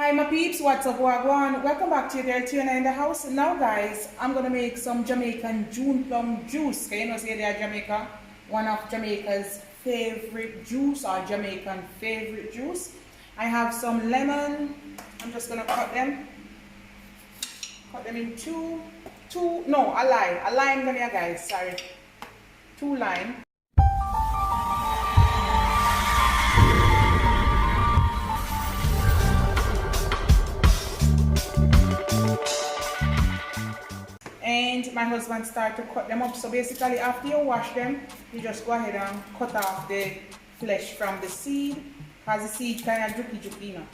Hi my peeps, what's up, wagwan? Welcome back to your girl Tuna in the house. Now guys, I'm gonna make some Jamaican June plum juice. Can you know say they are Jamaica? One of Jamaica's favorite juice or Jamaican favorite juice. I have some lemon. I'm just gonna cut them. Cut them in a lime them here guys, sorry. 2 lime. And my husband started to cut them up. So basically after you wash them, you just go ahead and cut off the flesh from the seed, because the seed kind of juky, you know.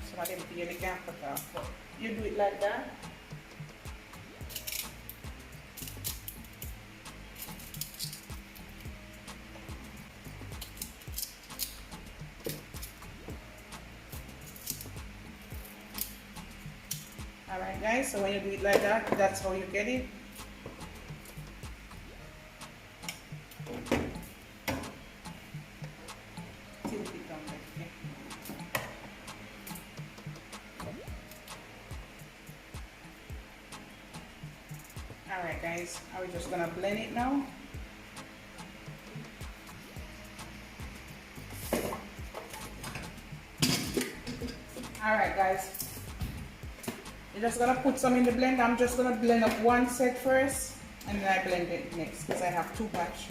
Some of them you can't cut off, but you do it like that. Alright guys, so when you do it like that, that's how you get it. Alright guys, I'm just gonna blend it now. Alright guys. You're just gonna put some in the blender. I'm just gonna blend up one set first and then I blend it next because I have 2 batch.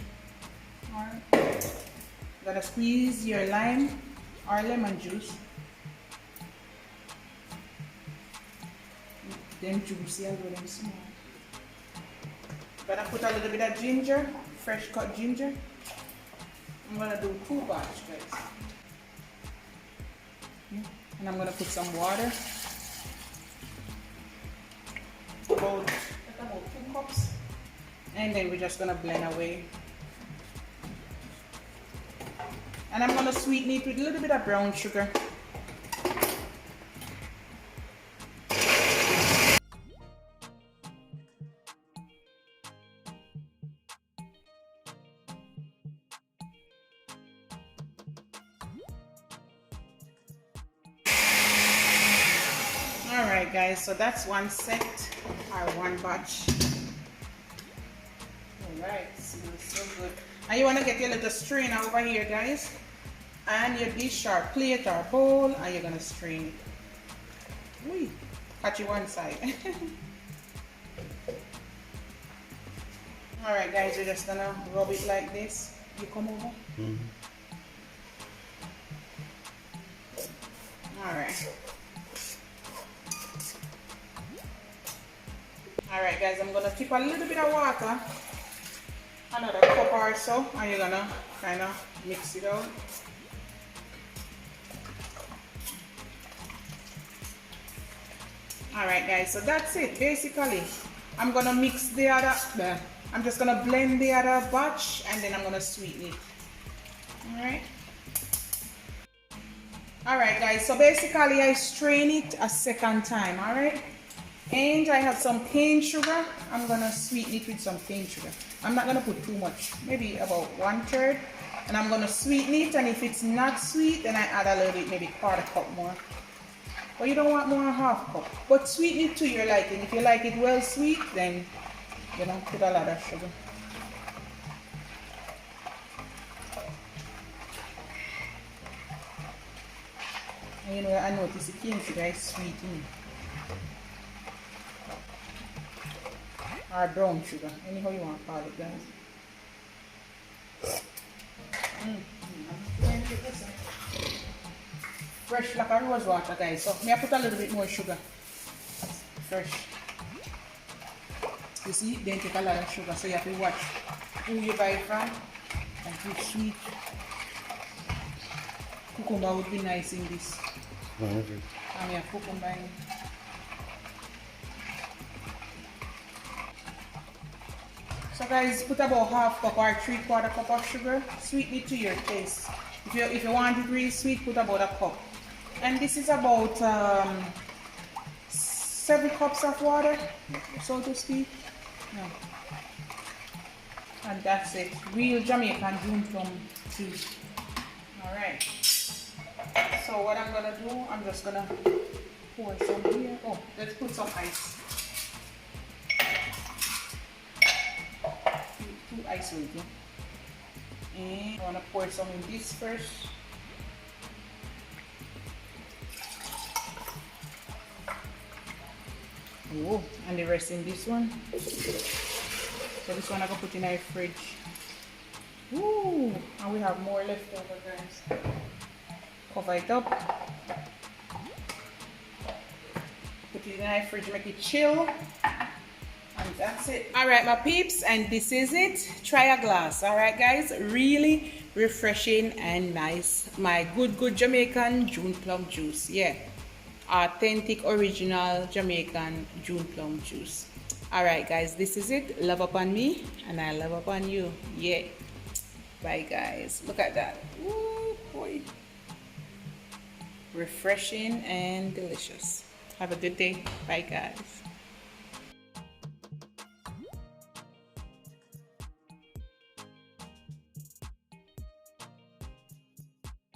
Alright. You're gonna squeeze your lime or lemon juice. Them juicy, I'll do them small. Gonna put a little bit of ginger, fresh cut ginger. I'm gonna do 2 batch guys. And I'm gonna put some water. About 2 cups, and then we're just gonna blend away. And I'm gonna sweeten it with a little bit of brown sugar. Alright guys, so that's one set or 1 batch. Alright, smells so good. And you want to get your little strainer over here guys, and your dish or plate or bowl, and you're going to strain it. Whee, catch you one side. Alright guys, you're just going to rub it like this. You come over. Alright. Alright guys, I'm going to tip a little bit of water, another cup or so, and you're going to kind of mix it out. Alright guys, so that's it basically. I'm going to mix the other, I'm just going to blend the other batch and then I'm going to sweeten it. Alright. Alright guys, so basically I strain it a second time, alright. And I have some cane sugar. I'm gonna sweeten it with some cane sugar. I'm not gonna put too much, maybe about 1/3. And I'm gonna sweeten it, and if it's not sweet, then I add a little bit, maybe 1/4 cup more. But you don't want more than 1/2 cup. But sweeten it to your liking. If you like it well sweet, then you know, put a lot of sugar. And you know, I notice the cane sugar is sweet in it. Or brown sugar, anyhow you want to call it guys. Fresh like a rose water guys, so I put a little bit more sugar. Fresh. You see, then take a lot of sugar, so you have to watch who you buy from and it's sweet. Cucumber would be nice in this. And we have cucumber in it. So guys, put about 1/2 cup or 3/4 cup of sugar. Sweeten it to your taste. If you want it really sweet, put about 1 cup. And this is about 7 cups of water, so to speak. No. And that's it. Real Jamaican June plum juice. Alright. So what I'm gonna do, I'm just gonna pour some here. Oh, let's put some ice. Two ice with you. And I wanna pour some in this first. Oh, and the rest in this one. So this one I'm gonna put in our fridge. Ooh, and we have more left over, guys. Cover it up. Put it in our fridge, make it chill. And that's it. Alright, my peeps, and this is it. Try a glass. Alright, guys. Really refreshing and nice. My good Jamaican June plum juice. Yeah. Authentic, original Jamaican June plum juice. Alright, guys, this is it. Love upon me, and I love upon you. Yeah. Bye, guys. Look at that. Ooh, boy. Refreshing and delicious. Have a good day. Bye, guys.